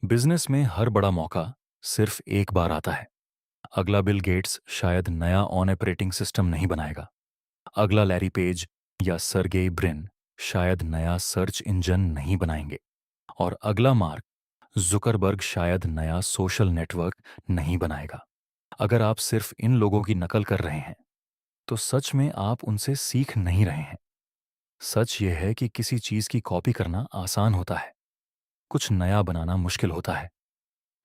Business में हर बड़ा मौका सिर्फ एक बार आता है। अगला बिल गेट्स शायद नया ऑन ऑपरेटिंग सिस्टम नहीं बनाएगा। अगला लैरी पेज या सरगेई ब्रिन शायद नया सर्च इंजन नहीं बनाएंगे। और अगला मार्क जुकरबर्ग शायद नया सोशल नेटवर्क नहीं बनाएगा। अगर आप सिर्फ इन लोगों की नकल कर रहे हैं तो सच में आप उनसे सीख नहीं रहे हैं। सच यह है कि किसी चीज की कॉपी करना आसान होता है, कुछ नया बनाना मुश्किल होता है।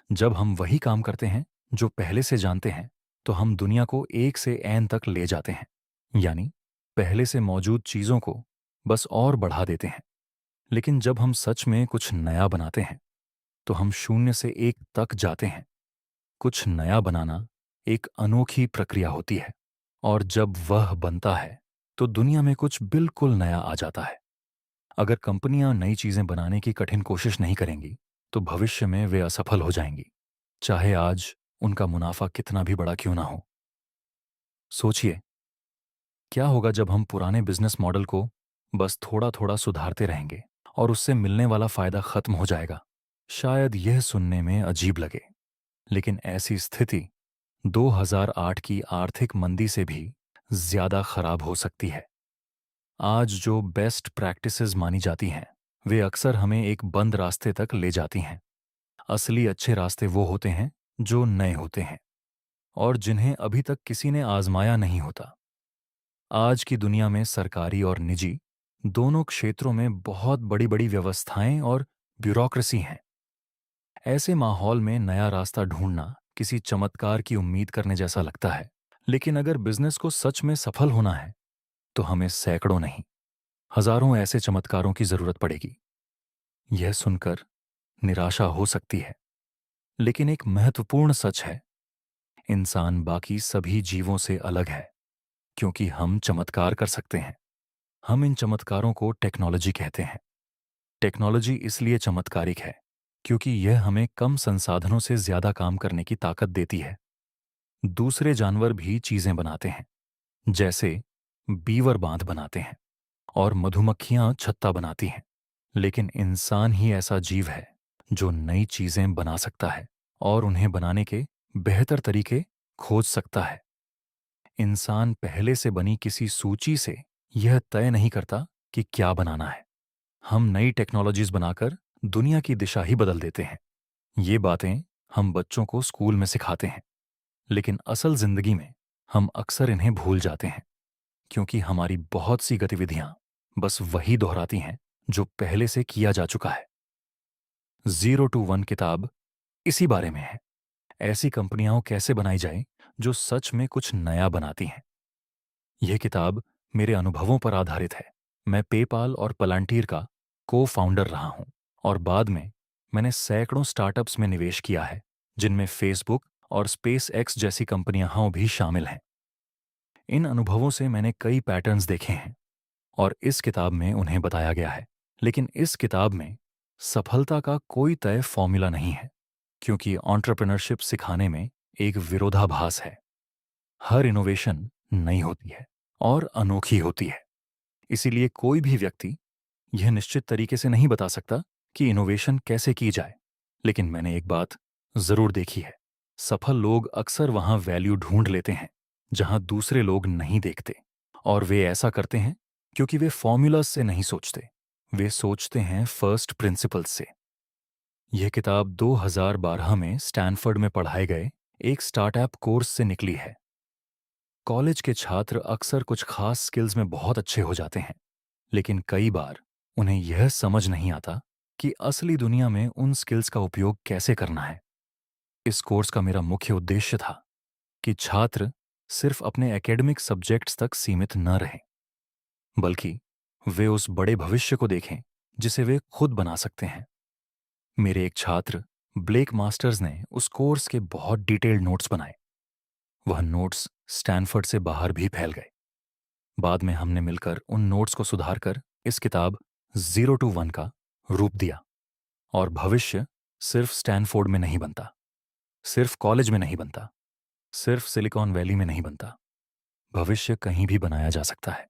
जब हम वही काम करते हैं जो पहले से जानते हैं तो हम दुनिया को एक से एन तक ले जाते हैं, यानी पहले से मौजूद चीजों को बस और बढ़ा देते हैं। लेकिन जब हम सच में कुछ नया बनाते हैं तो हम शून्य से एक तक जाते हैं। कुछ नया बनाना एक अनोखी प्रक्रिया होती है, और जब वह बनता है तो दुनिया में कुछ बिल्कुल नया आ जाता है। अगर कंपनियां नई चीजें बनाने की कठिन कोशिश नहीं करेंगी तो भविष्य में वे असफल हो जाएंगी, चाहे आज उनका मुनाफा कितना भी बड़ा क्यों ना हो। सोचिए, क्या होगा जब हम पुराने बिजनेस मॉडल को बस थोड़ा थोड़ा सुधारते रहेंगे और उससे मिलने वाला फायदा खत्म हो जाएगा। शायद यह सुनने में अजीब लगे, लेकिन ऐसी स्थिति 2008 की आर्थिक मंदी से भी ज्यादा खराब हो सकती है। आज जो बेस्ट प्रैक्टिसेस मानी जाती हैं वे अक्सर हमें एक बंद रास्ते तक ले जाती हैं। असली अच्छे रास्ते वो होते हैं जो नए होते हैं और जिन्हें अभी तक किसी ने आजमाया नहीं होता। आज की दुनिया में सरकारी और निजी दोनों क्षेत्रों में बहुत बड़ी बड़ी व्यवस्थाएं और ब्यूरोक्रेसी हैं। ऐसे माहौल में नया रास्ता ढूंढना किसी चमत्कार की उम्मीद करने जैसा लगता है। लेकिन अगर बिजनेस को सच में सफल होना है तो हमें सैकड़ों नहीं, हजारों ऐसे चमत्कारों की जरूरत पड़ेगी। यह सुनकर निराशा हो सकती है, लेकिन एक महत्वपूर्ण सच है, इंसान बाकी सभी जीवों से अलग है क्योंकि हम चमत्कार कर सकते हैं। हम इन चमत्कारों को टेक्नोलॉजी कहते हैं। टेक्नोलॉजी इसलिए चमत्कारिक है क्योंकि यह हमें कम संसाधनों से ज्यादा काम करने की ताकत देती है। दूसरे जानवर भी चीजें बनाते हैं, जैसे बीवर बांध बनाते हैं और मधुमक्खियां छत्ता बनाती हैं। लेकिन इंसान ही ऐसा जीव है जो नई चीजें बना सकता है और उन्हें बनाने के बेहतर तरीके खोज सकता है। इंसान पहले से बनी किसी सूची से यह तय नहीं करता कि क्या बनाना है। हम नई टेक्नोलॉजीज बनाकर दुनिया की दिशा ही बदल देते हैं। ये बातें हम बच्चों को स्कूल में सिखाते हैं, लेकिन असल जिंदगी में हम अक्सर इन्हें भूल जाते हैं क्योंकि हमारी बहुत सी गतिविधियां बस वही दोहराती हैं जो पहले से किया जा चुका है। 0 to 1 किताब इसी बारे में है। ऐसी कंपनियां कैसे बनाई जाए जो सच में कुछ नया बनाती हैं। यह किताब मेरे अनुभवों पर आधारित है। मैं पेपाल और पलांटीर का को फाउंडर रहा हूं और बाद में मैंने सैकड़ों स्टार्टअप्स में निवेश किया है, जिनमें फेसबुक और स्पेस एक्स जैसी कंपनियां भी शामिल हैं। इन अनुभवों से मैंने कई पैटर्न्स देखे हैं और इस किताब में उन्हें बताया गया है। लेकिन इस किताब में सफलता का कोई तय फॉर्मूला नहीं है, क्योंकि एंटरप्रेन्योरशिप सिखाने में एक विरोधाभास है। हर इनोवेशन नई होती है और अनोखी होती है। इसीलिए कोई भी व्यक्ति यह निश्चित तरीके से नहीं बता सकता कि इनोवेशन कैसे की जाए। लेकिन मैंने एक बात जरूर देखी है, सफल लोग अक्सर वहां वैल्यू ढूंढ लेते हैं जहां दूसरे लोग नहीं देखते। और वे ऐसा करते हैं क्योंकि वे फॉर्मूलाज से नहीं सोचते, वे सोचते हैं फर्स्ट प्रिंसिपल्स से। यह किताब 2012 में स्टैनफोर्ड में पढ़ाए गए एक स्टार्टअप कोर्स से निकली है। कॉलेज के छात्र अक्सर कुछ खास स्किल्स में बहुत अच्छे हो जाते हैं, लेकिन कई बार उन्हें यह समझ नहीं आता कि असली दुनिया में उन स्किल्स का उपयोग कैसे करना है। इस कोर्स का मेरा मुख्य उद्देश्य था कि छात्र सिर्फ अपने एकेडमिक सब्जेक्ट्स तक सीमित न रहें, बल्कि वे उस बड़े भविष्य को देखें जिसे वे खुद बना सकते हैं। मेरे एक छात्र ब्लेक मास्टर्स ने उस कोर्स के बहुत डिटेल्ड नोट्स बनाए। वह नोट्स स्टैनफोर्ड से बाहर भी फैल गए। बाद में हमने मिलकर उन नोट्स को सुधारकर इस किताब 0 to 1 का रूप दिया। और भविष्य सिर्फ स्टैनफोर्ड में नहीं बनता, सिर्फ कॉलेज में नहीं बनता, सिर्फ सिलिकॉन वैली में नहीं बनता। भविष्य कहीं भी बनाया जा सकता है।